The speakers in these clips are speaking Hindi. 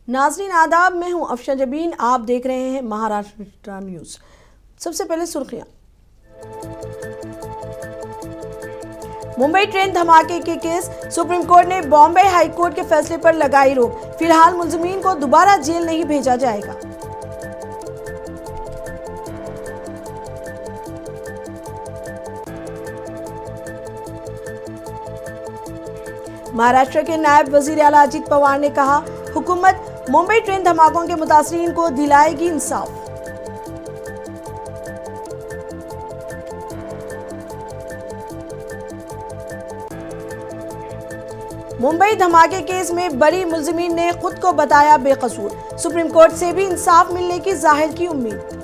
नाज़रीन आदाब, मैं हूं अफशा जबीन। आप देख रहे हैं महाराष्ट्र न्यूज़। सबसे पहले सुर्खियां। मुंबई ट्रेन धमाके के केस, सुप्रीम कोर्ट ने बॉम्बे हाई कोर्ट के फैसले पर लगाई रोक। फिलहाल मुलजिमीन को दोबारा जेल नहीं भेजा जाएगा। महाराष्ट्र के नायब वजीर आला अजित पवार ने कहा, हुकूमत मुंबई ट्रेन धमाकों के मुतासरीन को दिलाएगी इंसाफ। मुंबई धमाके केस में बरी मुलजिमीन ने खुद को बताया बेकसूर। सुप्रीम कोर्ट से भी इंसाफ मिलने की जाहिर की उम्मीद।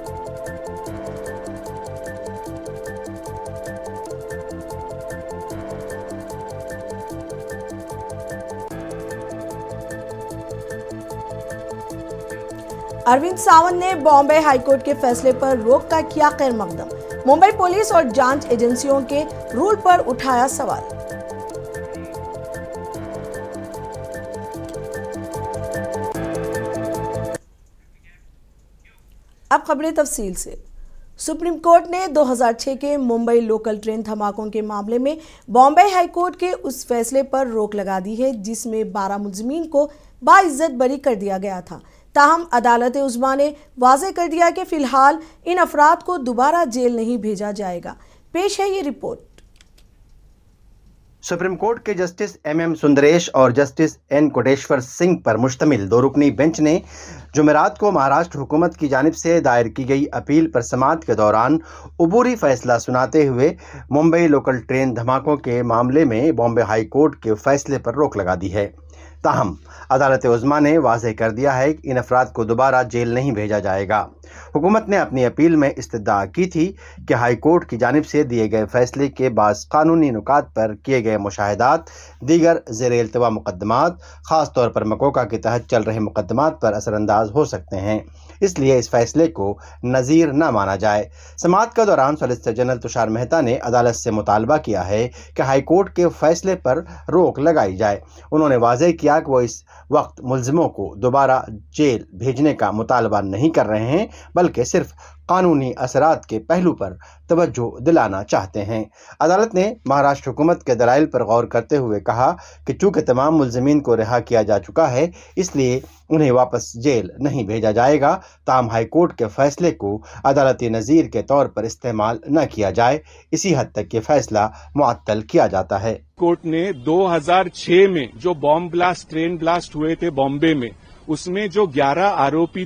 अरविंद सावंत ने बॉम्बे हाईकोर्ट के फैसले पर रोक का किया खैर मकदम। मुंबई पुलिस और जांच एजेंसियों के रूल पर उठाया सवाल। अब खबरें तफसील से। सुप्रीम कोर्ट ने 2006 के मुंबई लोकल ट्रेन धमाकों के मामले में बॉम्बे हाईकोर्ट के उस फैसले पर रोक लगा दी है जिसमें 12 मुलजिमीन को बाइज्जत बरी कर दिया गया था। ताहम अदालत उज़्मा ने वाज़ेह कर दिया कि फिलहाल इन अफराद को दोबारा जेल नहीं भेजा जाएगा। पेश है ये रिपोर्ट। सुप्रीम कोर्ट के जस्टिस एम सुंदरेश और जस्टिस एन कोटेश्वर सिंह पर मुश्तमिल 2 रुकनी बेंच ने जुमेरात को महाराष्ट्र हुकूमत की जानिब से दायर की गई अपील पर समाअत के दौरान अबूरी फैसला सुनाते हुए मुंबई लोकल ट्रेन धमाकों के मामले में बॉम्बे हाई कोर्ट के फैसले पर रोक लगा दी है। ताहम अदालत उज़्मा ने वाज़ेह कर दिया है कि इन अफराद को दोबारा जेल नहीं भेजा जाएगा। हुकूमत ने अपनी अपील में इस्तदा की थी कि हाई कोर्ट की जानिब से दिए गए फैसले के बाज़ कानूनी नुकात पर किए गए मुशाहिदात दीगर ज़ेरे इल्तवा मुकदमात ख़ास तौर पर मकोका के तहत चल रहे मुकदमात पर असरअंदाज हो सकते हैं, इसलिए इस फैसले को नज़ीर न माना जाए। समाअत के दौरान सॉलिसिटर जनरल तुषार मेहता ने अदालत से मुतालबा किया है कि हाई कोर्ट के फैसले पर रोक लगाई जाए। उन्होंने वाज़ेह किया कि वो इस वक्त मुल्जिमों को दोबारा जेल भेजने का मुतालबा नहीं कर रहे हैं, बल्कि सिर्फ कानूनी असरात के पहलू पर तवज्जो दिलाना चाहते हैं। अदालत ने महाराष्ट्र हुकूमत के दलाइल पर गौर करते हुए कहा कि चूँकि तमाम मुल्जिमीन को रिहा किया जा चुका है, इसलिए उन्हें वापस जेल नहीं भेजा जाएगा। ताहम हाई कोर्ट के फैसले को अदालती नज़ीर के तौर पर इस्तेमाल न किया जाए, इसी हद तक ये फैसला मुअत्तल किया जाता है। कोर्ट ने 2006 में जो बॉम्ब ब्लास्ट, ट्रेन ब्लास्ट हुए थे बॉम्बे में, उसमें जो 11 आरोपी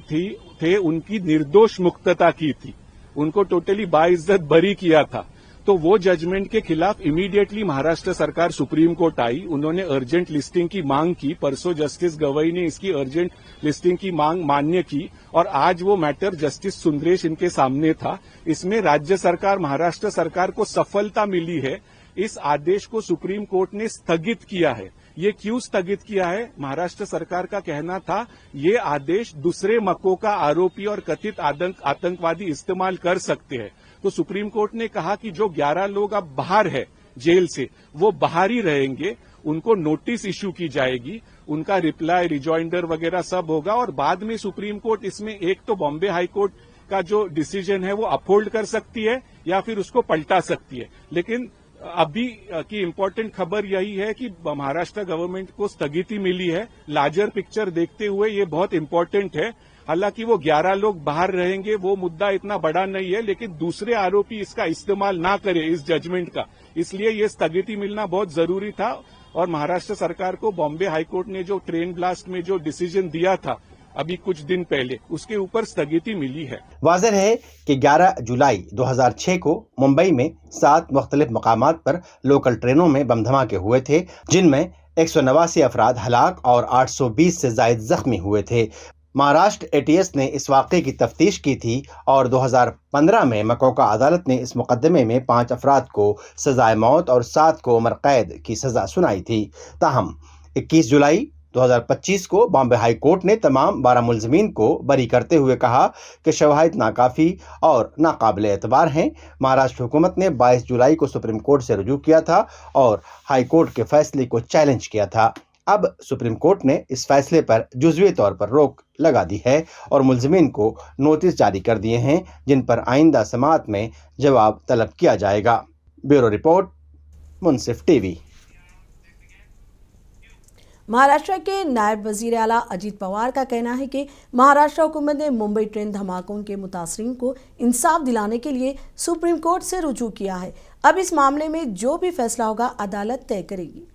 थे उनकी निर्दोष मुक्तता की थी, उनको टोटली बाइज्जत बरी किया था। तो वो जजमेंट के खिलाफ इमीडिएटली महाराष्ट्र सरकार सुप्रीम कोर्ट आई। उन्होंने अर्जेंट लिस्टिंग की मांग की। परसों जस्टिस गवई ने इसकी अर्जेंट लिस्टिंग की मांग मान्य की और आज वो मैटर जस्टिस सुंदरेश इनके सामने था। इसमें राज्य सरकार, महाराष्ट्र सरकार को सफलता मिली है। इस आदेश को सुप्रीम कोर्ट ने स्थगित किया है। ये क्यों स्थगित किया है? महाराष्ट्र सरकार का कहना था ये आदेश दूसरे मकोका आरोपी और कथित आतंकवादी इस्तेमाल कर सकते हैं। तो सुप्रीम कोर्ट ने कहा कि जो 11 लोग अब बाहर है जेल से, वो बाहर ही रहेंगे, उनको नोटिस इश्यू की जाएगी, उनका रिप्लाई, रिजॉइंडर वगैरह सब होगा और बाद में सुप्रीम कोर्ट इसमें एक तो बॉम्बे हाई कोर्ट का जो डिसीजन है वो अपहोल्ड कर सकती है या फिर उसको पलटा सकती है। लेकिन अभी की इम्पोर्टेंट खबर यही है कि महाराष्ट्र गवर्नमेंट को स्थगिति मिली है। लार्जर पिक्चर देखते हुए ये बहुत इम्पोर्टेंट है। हालांकि वो 11 लोग बाहर रहेंगे, वो मुद्दा इतना बड़ा नहीं है, लेकिन दूसरे आरोपी इसका इस्तेमाल ना करें इस जजमेंट का, इसलिए ये स्थगिति मिलना बहुत जरूरी था। और महाराष्ट्र सरकार को बॉम्बे हाईकोर्ट ने जो ट्रेन ब्लास्ट में जो डिसीजन दिया था अभी कुछ दिन पहले, उसके ऊपर स्थगिति मिली है। वाज़ेह है कि 11 जुलाई 2006 को मुंबई में 7 मुख्तलिफ मकामात पर लोकल ट्रेनों में बम धमाके हुए थे, जिनमें 189 अफराद हलाक और 820 से जायद जख्मी हुए थे। महाराष्ट्र एटीएस ने इस वाक़े की तफ्तीश की थी और 2015 में मकोका अदालत ने इस मुकदमे में 5 अफराद को सजाए मौत और 7 को उम्र कैद की सजा सुनाई थी। ताहम 21 जुलाई 2025 को बॉम्बे हाई कोर्ट ने तमाम 12 मुलजिमीन को बरी करते हुए कहा कि शवाहिद नाकाफी और नाकाबिल एतबार हैं। महाराष्ट्र हुकूमत ने 22 जुलाई को सुप्रीम कोर्ट से रुजू किया था और हाई कोर्ट के फैसले को चैलेंज किया था। अब सुप्रीम कोर्ट ने इस फैसले पर जुज़वी तौर पर रोक लगा दी है और मुल्ज़िमीन को नोटिस जारी कर दिए हैं, जिन पर आइंदा समाअत में जवाब तलब किया जाएगा। ब्यूरो रिपोर्ट, मुंसिफ टीवी। महाराष्ट्र के नायब वजीर आला अजीत पवार का कहना है कि महाराष्ट्र हुकूमत ने मुंबई ट्रेन धमाकों के मुतासरीन को इंसाफ दिलाने के लिए सुप्रीम कोर्ट से रुजू किया है। अब इस मामले में जो भी फैसला होगा अदालत तय करेगी।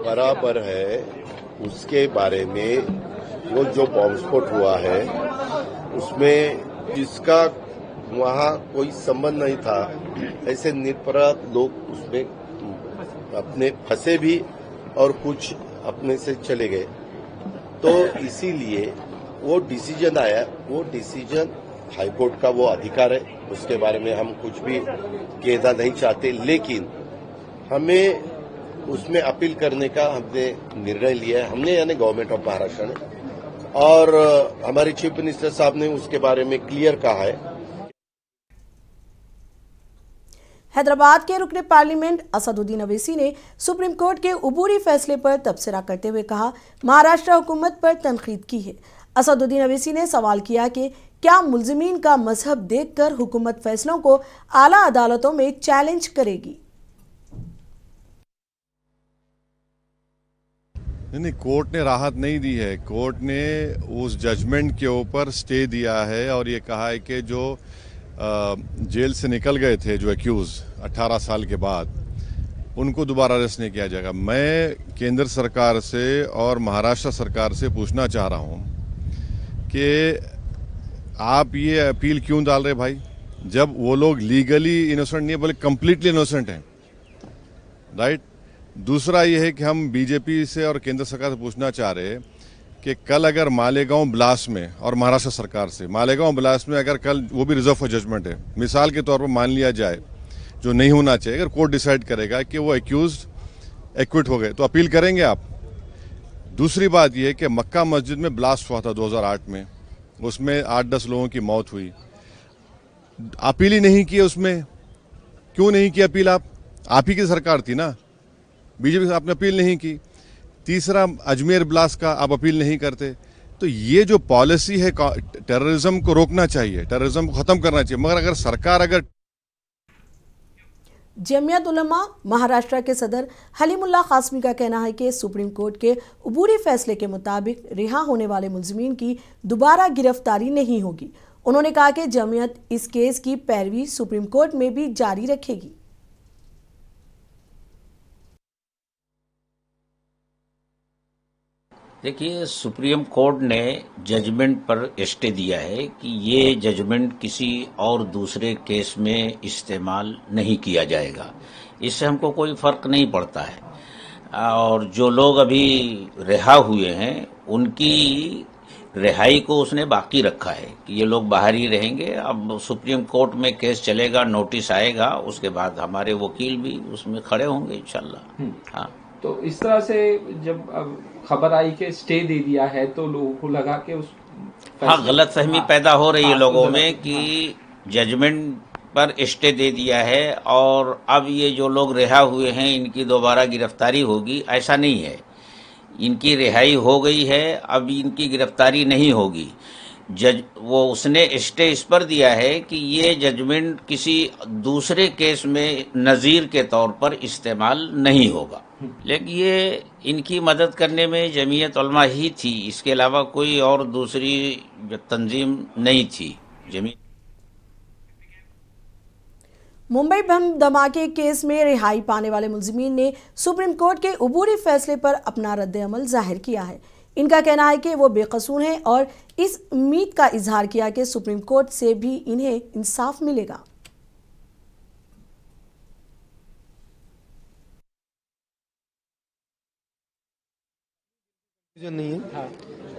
बराबर है, उसके बारे में वो जो बॉम्ब स्फोट हुआ है उसमें जिसका वहाँ कोई संबंध नहीं था, ऐसे निरपराध लोग उसमें अपने फंसे भी और कुछ अपने से चले गए। तो इसीलिए वो डिसीजन आया, वो डिसीजन हाईकोर्ट का वो अधिकार है, उसके बारे में हम कुछ भी कहना नहीं चाहते, लेकिन हमें उसमें अपील करने का हमने निर्णय लिया है, हमने यानी गवर्नमेंट ऑफ महाराष्ट्र ने, और हमारे चीफ मिनिस्टर साहब ने उसके बारे में क्लियर कहा है। हैदराबाद के रुकने पार्लियामेंट असदुद्दीन अवैसी ने सुप्रीम कोर्ट के उबूरी फैसले पर तबसरा करते हुए कहा, महाराष्ट्र हुकूमत पर तनकीद की है। असदुद्दीन अवैसी ने सवाल किया कि क्या मुल्जिमीन का मजहब देखकर हुकूमत फैसलों को आला अदालतों में चैलेंज करेगी। नहीं, कोर्ट ने राहत नहीं दी है। कोर्ट ने उस जजमेंट के ऊपर स्टे दिया है और ये कहा है कि जो जेल से निकल गए थे जो एक्यूज 18 साल के बाद, उनको दोबारा अरेस्ट नहीं किया जाएगा। मैं केंद्र सरकार से और महाराष्ट्र सरकार से पूछना चाह रहा हूं कि आप ये अपील क्यों डाल रहे भाई, जब वो लोग लीगली इनोसेंट नहीं है, बल्कि कंप्लीटली इनोसेंट हैं, राइट। दूसरा ये है कि हम बीजेपी से और केंद्र सरकार से पूछना चाह रहे हैं कि कल अगर मालेगांव ब्लास्ट में, और महाराष्ट्र सरकार से, मालेगांव ब्लास्ट में अगर कल वो भी रिजर्व फॉर जजमेंट है, मिसाल के तौर पर मान लिया जाए, जो नहीं होना चाहिए, अगर कोर्ट डिसाइड करेगा कि वो एक्यूज एक्विट हो गए, तो अपील करेंगे आप। दूसरी बात यह है कि मक्का मस्जिद में ब्लास्ट हुआ था 2008 में, उसमें 8-10 लोगों की मौत हुई, अपील ही नहीं की उसमें। क्यों नहीं की अपील? आप ही की सरकार थी ना, बीजेपी से आपने अपील नहीं की। तीसरा, अजमेर ब्लास्ट का आप अपील नहीं करते। तो ये जो पॉलिसी है, टेररिज्म को रोकना चाहिए, टेररिज्म को खत्म करना चाहिए, मगर अगर सरकार जमियत उलमा महाराष्ट्र के सदर हलीमुल्लाह कासमी का कहना है कि सुप्रीम कोर्ट के उबूरी फैसले के मुताबिक रिहा होने वाले मुल्जिमीन की दोबारा गिरफ्तारी नहीं होगी। उन्होंने कहा कि जमियत इस केस की पैरवी सुप्रीम कोर्ट में भी जारी रखेगी। देखिए, सुप्रीम कोर्ट ने जजमेंट पर स्टे दिया है कि ये जजमेंट किसी और दूसरे केस में इस्तेमाल नहीं किया जाएगा। इससे हमको कोई फर्क नहीं पड़ता है। और जो लोग अभी रिहा हुए हैं उनकी रिहाई को उसने बाकी रखा है कि ये लोग बाहर ही रहेंगे। अब सुप्रीम कोर्ट में केस चलेगा, नोटिस आएगा, उसके बाद हमारे वकील भी उसमें खड़े होंगे इंशाल्लाह। हाँ, तो इस तरह से जब खबर आई कि स्टे दे दिया है तो लोगों को लगा कि उस गलत फहमी पैदा हो रही है लोगों में कि जजमेंट पर स्टे दे दिया है और अब ये जो लोग रिहा हुए हैं इनकी दोबारा गिरफ्तारी होगी। ऐसा नहीं है, इनकी रिहाई हो गई है, अब इनकी गिरफ्तारी नहीं होगी। उसने स्टे इस पर दिया है कि ये जजमेंट किसी दूसरे केस में नज़ीर के तौर पर इस्तेमाल नहीं होगा। लेकिन ये इनकी मदद करने में जमीयत उलमा ही थी, इसके अलावा कोई और दूसरी तंजीम नहीं थी। मुंबई बम धमाके केस में रिहाई पाने वाले मुल्जिमीन ने सुप्रीम कोर्ट के उबूरी फैसले पर अपना रद्द-ए-अमल जाहिर किया है। इनका कहना है कि वो बेकसूर हैं और इस उम्मीद का इजहार किया कि सुप्रीम कोर्ट से भी इन्हें इंसाफ मिलेगा। नहीं है,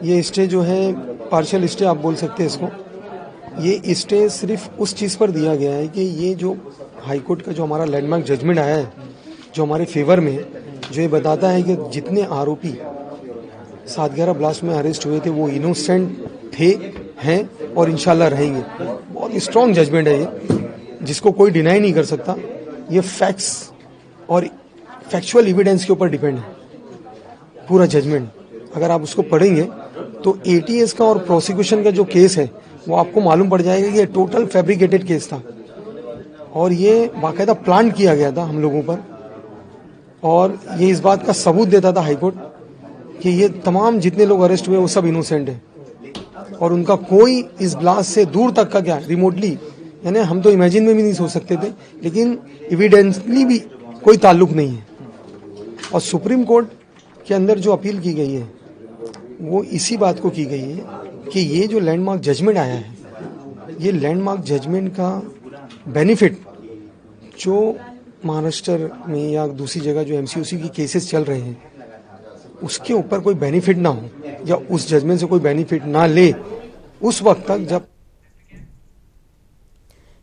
ये स्टे जो है पार्शियल स्टे आप बोल सकते हैं इसको। ये स्टे सिर्फ उस चीज़ पर दिया गया है कि ये जो हाईकोर्ट का जो हमारा लैंडमार्क जजमेंट आया है जो हमारे फेवर में, जो ये बताता है कि जितने आरोपी 7/11 ब्लास्ट में अरेस्ट हुए थे वो इनोसेंट थे, हैं और इंशाल्लाह रहेंगे। बहुत स्ट्रॉन्ग जजमेंट है ये। जिसको कोई डिनाई नहीं कर सकता, ये फैक्ट्स और फैक्चुअल एविडेंस के ऊपर डिपेंड है पूरा जजमेंट। अगर आप उसको पढ़ेंगे तो एटीएस का और प्रोसिक्यूशन का जो केस है वो आपको मालूम पड़ जाएगा कि ये टोटल फैब्रिकेटेड केस था और ये बाकायदा प्लान किया गया था हम लोगों पर, और ये इस बात का सबूत देता था हाईकोर्ट कि ये तमाम जितने लोग अरेस्ट हुए वो सब इनोसेंट है और उनका कोई इस ब्लास्ट से दूर तक का क्या रिमोटली, यानी हम तो इमेजिन में भी नहीं सोच सकते थे, लेकिन एविडेंसली भी कोई ताल्लुक नहीं है। और सुप्रीम कोर्ट के अंदर जो अपील की गई है वो इसी बात को की गई है कि ये जो लैंडमार्क जजमेंट आया है, ये लैंडमार्क जजमेंट का बेनिफिट जो महाराष्ट्र में या दूसरी जगह जो एमसीओसी की केसेस चल रहे हैं उसके ऊपर कोई बेनिफिट ना हो या उस जजमेंट से कोई बेनिफिट ना ले उस वक्त तक जब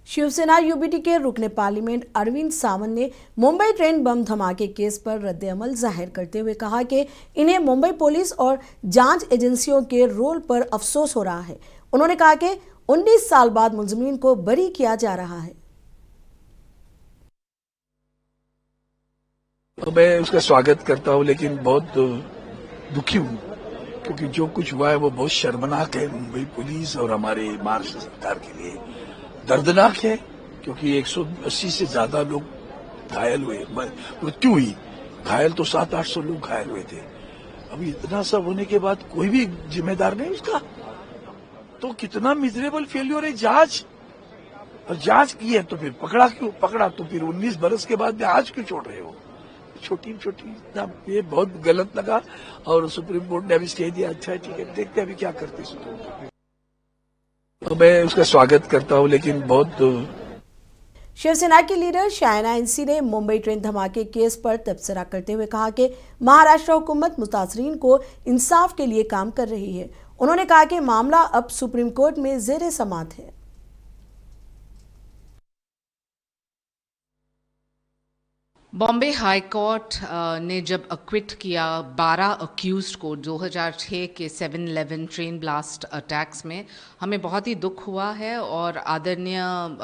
शिवसेना यूबीटी के रुकने पार्लियामेंट अरविंद सावंत ने मुंबई ट्रेन बम धमाके केस पर रद्द-ए-अमल जाहिर करते हुए कहा कि इन्हें मुंबई पुलिस और जांच एजेंसियों के रोल पर अफसोस हो रहा है। उन्होंने कहा कि 19 साल बाद मुलजिमीन को बरी किया जा रहा है। तो मैं उसका स्वागत करता हूं, लेकिन बहुत दुखी हूं क्योंकि जो कुछ हुआ है वो बहुत शर्मनाक है मुंबई पुलिस और हमारे महाराष्ट्र सरकार के लिए। दर्दनाक है क्योंकि 180 से ज्यादा लोग घायल हुए, मृत्यु हुई। घायल तो 700-800 लोग घायल हुए थे। अभी इतना सब होने के बाद कोई भी जिम्मेदार नहीं उसका, तो कितना मिजरेबल फेल्योर है जांच। और जांच की है तो फिर पकड़ा क्यों? पकड़ा तो फिर 19 बरस के बाद में आज क्यों छोड़ रहे हो? छोटी छोटी ये बहुत गलत लगा और सुप्रीम कोर्ट ने अभी स्टे दिया। अच्छा है, ठीक है, देखते हैं अभी क्या करते सुप्रीम कोर्ट। तो मैं उसका स्वागत करता हूं, लेकिन बहुत शिवसेना की लीडर शायना इंसी ने मुंबई ट्रेन धमाके केस पर तबसरा करते हुए कहा कि महाराष्ट्र हुकूमत मुतासरीन को इंसाफ के लिए काम कर रही है। उन्होंने कहा कि मामला अब सुप्रीम कोर्ट में जेर समाअत है। बॉम्बे हाई कोर्ट ने जब अक्विट किया 12 अक्यूज्ड को 2006 के 7/11 ट्रेन ब्लास्ट अटैक्स में, हमें बहुत ही दुख हुआ है और आदरणीय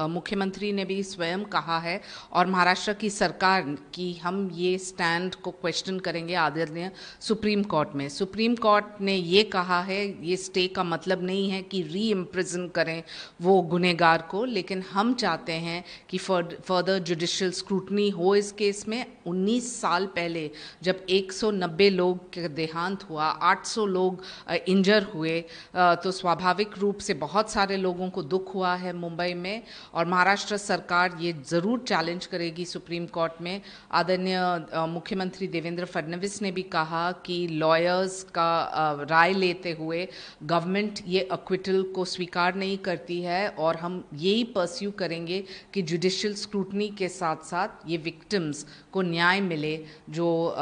मुख्यमंत्री ने भी स्वयं कहा है और महाराष्ट्र की सरकार की हम ये स्टैंड को क्वेश्चन करेंगे आदरणीय सुप्रीम कोर्ट में। सुप्रीम कोर्ट ने ये कहा है, ये स्टे का मतलब नहीं है कि री इम्प्रिजन करें वो गुनहगार को, लेकिन हम चाहते हैं कि फर्दर जुडिशियल स्क्रूटनी हो इस केस में। 19 साल पहले जब 190 लोग का देहांत हुआ, 800 लोग इंजर हुए, तो स्वाभाविक रूप से बहुत सारे लोगों को दुख हुआ है मुंबई में और महाराष्ट्र सरकार ये ज़रूर चैलेंज करेगी सुप्रीम कोर्ट में। आदरणीय मुख्यमंत्री देवेंद्र फडणवीस ने भी कहा कि लॉयर्स का राय लेते हुए गवर्नमेंट ये अक्विटल को स्वीकार नहीं करती है और हम यही परस्यू करेंगे कि जुडिशियल स्क्रूटनी के साथ साथ ये विक्टिम्स को न्याय मिले जो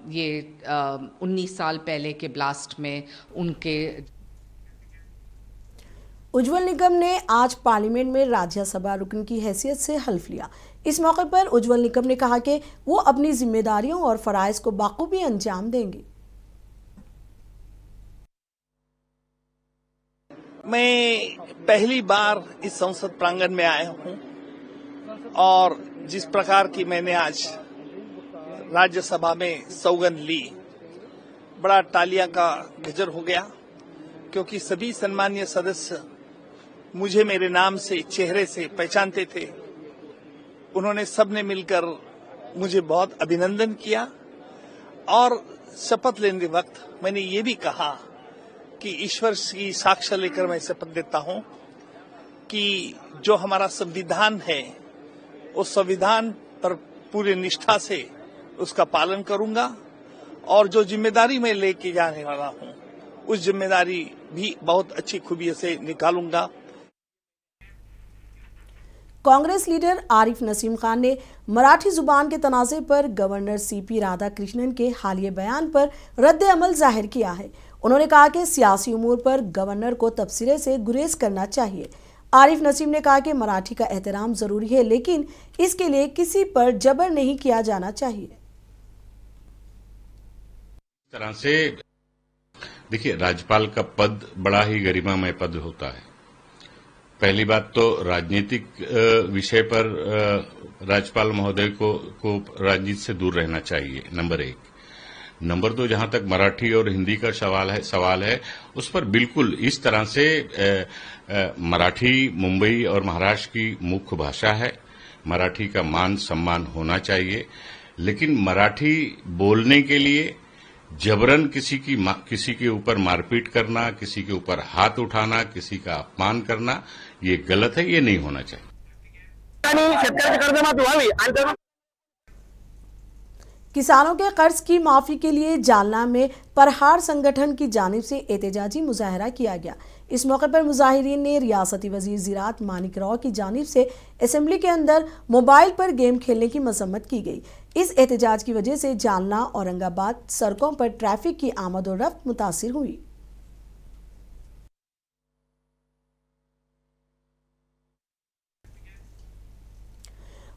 ये 19 साल पहले के ब्लास्ट में उनके। उज्जवल निगम ने आज पार्लियामेंट में राज्यसभा रुकन की हैसियत से हल्फ लिया। इस मौके पर उज्जवल निगम ने कहा कि वो अपनी जिम्मेदारियों और फराइज को बाखूबी अंजाम देंगे। मैं पहली बार इस संसद प्रांगण में आया हूं और जिस प्रकार की मैंने आज राज्यसभा में सौगंध ली, बड़ा तालियां का गजर हो गया क्योंकि सभी सम्मानीय सदस्य मुझे मेरे नाम से, चेहरे से पहचानते थे। उन्होंने सबने मिलकर मुझे बहुत अभिनंदन किया और शपथ लेने वक्त मैंने ये भी कहा कि ईश्वर की साक्ष्य लेकर मैं शपथ देता हूं कि जो हमारा संविधान है उस संविधान पर पूरी निष्ठा से उसका पालन करूंगा और जो जिम्मेदारी मैं लेके जाने वाला हूं उस जिम्मेदारी भी बहुत अच्छी खूबी से निकालूंगा। कांग्रेस लीडर आरिफ नसीम खान ने मराठी जुबान के तनाज़े पर गवर्नर सीपी राधाकृष्णन के हालिया बयान पर रद्द-ए-अमल जाहिर किया है। उन्होंने कहा कि सियासी उमूर पर गवर्नर को तबसरे से गुरेज करना चाहिए। आरिफ नसीम ने कहा कि मराठी का एहतराम जरूरी है, लेकिन इसके लिए किसी पर जबर नहीं किया जाना चाहिए। इस तरह से देखिए, राज्यपाल का पद बड़ा ही गरिमामय पद होता है। पहली बात तो राजनीतिक विषय पर राज्यपाल महोदय को राजनीति से दूर रहना चाहिए, नंबर 1। नंबर 2, जहां तक मराठी और हिंदी का सवाल है उस पर बिल्कुल इस तरह से मराठी मुंबई और महाराष्ट्र की मुख्य भाषा है, मराठी का मान सम्मान होना चाहिए, लेकिन मराठी बोलने के लिए जबरन किसी के ऊपर मारपीट करना, किसी के ऊपर हाथ उठाना, किसी का अपमान करना, ये गलत है, ये नहीं होना चाहिए। किसानों के कर्ज की माफी के लिए जालना में प्रहार संगठन की जानिब से एहतजाजी मुजाहरा किया गया। इस मौके पर मुजाहिरीन ने रियासती वजीर ज़राअत मानिक राव की जानिब से असेंबली के अंदर मोबाइल पर गेम खेलने की मजम्मत की गई। इस एहतजाज की वजह से जालना औरंगाबाद सड़कों पर ट्रैफिक की आमद और रफ्त मुतासिर हुई।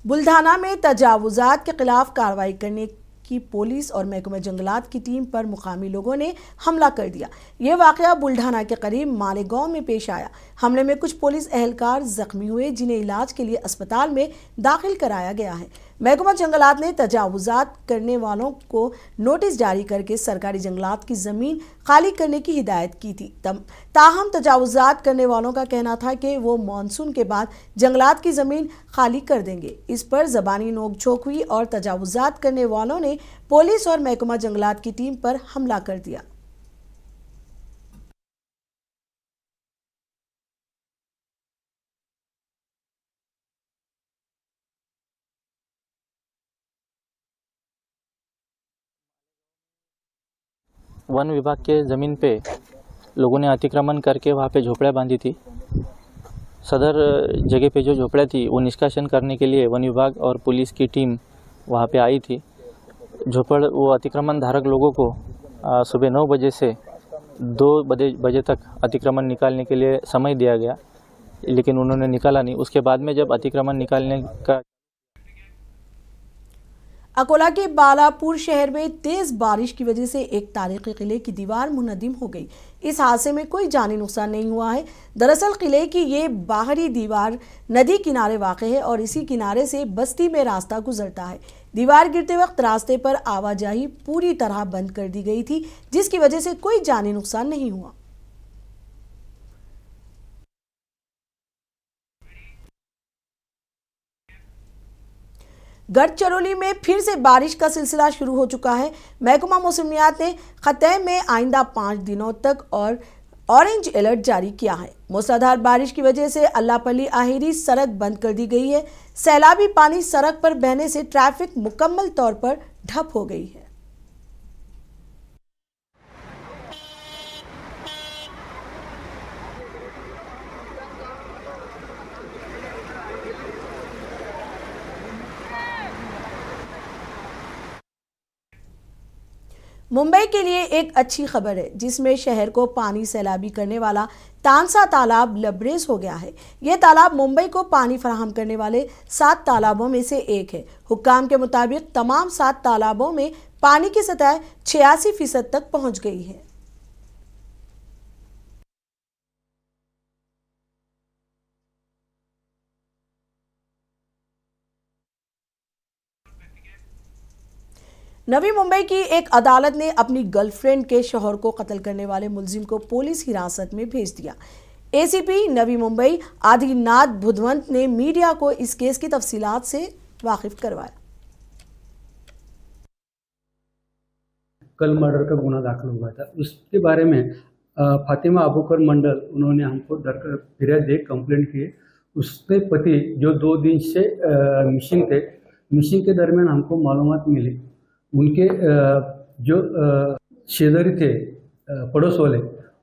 बुल्ढाना में तजावुजात के खिलाफ कार्रवाई करने की पुलिस और महकमा जंगलात की टीम पर मुकामी लोगों ने हमला कर दिया। ये वाकया बुल्ढाना के करीब मालेगांव में पेश आया। हमले में कुछ पुलिस एहलकार जख्मी हुए, जिन्हें इलाज के लिए अस्पताल में दाखिल कराया गया है। महकमा जंगलात ने तजावुजात करने वालों को नोटिस जारी करके सरकारी जंगलात की जमीन खाली करने की हिदायत की थी। ताहम तजावुजात करने वालों का कहना था कि वो मानसून के बाद जंगलात की जमीन खाली कर देंगे। इस पर जबानी नोकझोंक हुई और तजावुजात करने वालों ने पुलिस और महकमा जंगलात की टीम पर हमला कर दिया। वन विभाग के ज़मीन पे लोगों ने अतिक्रमण करके वहाँ पे झोपड़ियाँ बांधी थी। सदर जगह पे जो झोपड़ियाँ थी वो निष्कासन करने के लिए वन विभाग और पुलिस की टीम वहाँ पे आई थी। वो अतिक्रमण धारक लोगों को सुबह 9 बजे से 2 बजे तक अतिक्रमण निकालने के लिए समय दिया गया, लेकिन उन्होंने निकाला नहीं। उसके बाद में जब अतिक्रमण निकालने का अकोला के बालापुर शहर में तेज बारिश की वजह से एक तारीखी किले की दीवार मुनहदिम हो गई। इस हादसे में कोई जानी नुकसान नहीं हुआ है। दरअसल किले की ये बाहरी दीवार नदी किनारे वाक़ है और इसी किनारे से बस्ती में रास्ता गुजरता है। दीवार गिरते वक्त रास्ते पर आवाजाही पूरी तरह बंद कर दी गई थी, जिसकी वजह से कोई जानी नुकसान नहीं हुआ। गढ़चिरौली में फिर से बारिश का सिलसिला शुरू हो चुका है। महकमा मौसमियात ने खत्ते में आइंदा 5 दिनों तक और ऑरेंज अलर्ट जारी किया है। मूसलाधार बारिश की वजह से अल्लापल्ली आहिरी सड़क बंद कर दी गई है। सैलाबी पानी सड़क पर बहने से ट्रैफिक मुकम्मल तौर पर ठप हो गई है। मुंबई के लिए एक अच्छी खबर है, जिसमें शहर को पानी सैलाबी करने वाला तानसा तालाब लबरेज हो गया है। यह तालाब मुंबई को पानी फराहम करने वाले 7 तालाबों में से एक है। हुक्काम के मुताबिक तमाम 7 तालाबों में पानी की सतह 86% तक पहुंच गई है। नवी मुंबई की एक अदालत ने अपनी गर्लफ्रेंड के शौहर को कत्ल करने वाले मुलजिम को पुलिस हिरासत में भेज दिया। एसीपी नवी मुंबई आदिनाथ बुधवंत ने मीडिया को इस केस की तफसीलात से वाकिफ करवाया। कल मर्डर का गुना दाखिल हुआ था, उसके बारे में फातिमा अबूकर मंडल उन्होंने हमको फिरियाद दे कंप्लेंट किए। उसके पति जो 2 दिन से मिसिंग थे, मिसिंग के दरमियान हमको मालूमात मिली उनके जो शेजारी थे पड़ोस वाले,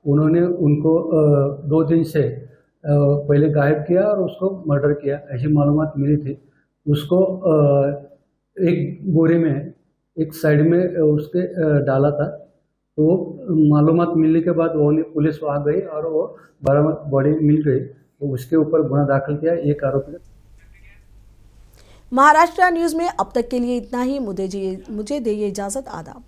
उन्होंने उनको 2 दिन से पहले गायब किया और उसको मर्डर किया, ऐसी मालूमात मिली थी। उसको एक बोरे में एक साइड में उसके डाला था। तो मालूमात मिलने के बाद वो पुलिस वहाँ गई और वो बरामद बॉडी मिल गई, तो उसके ऊपर गुना दाखिल किया। एक आरोपी। महाराष्ट्र न्यूज में अब तक के लिए इतना ही। मुझे दीजिए इजाजत। आदाब।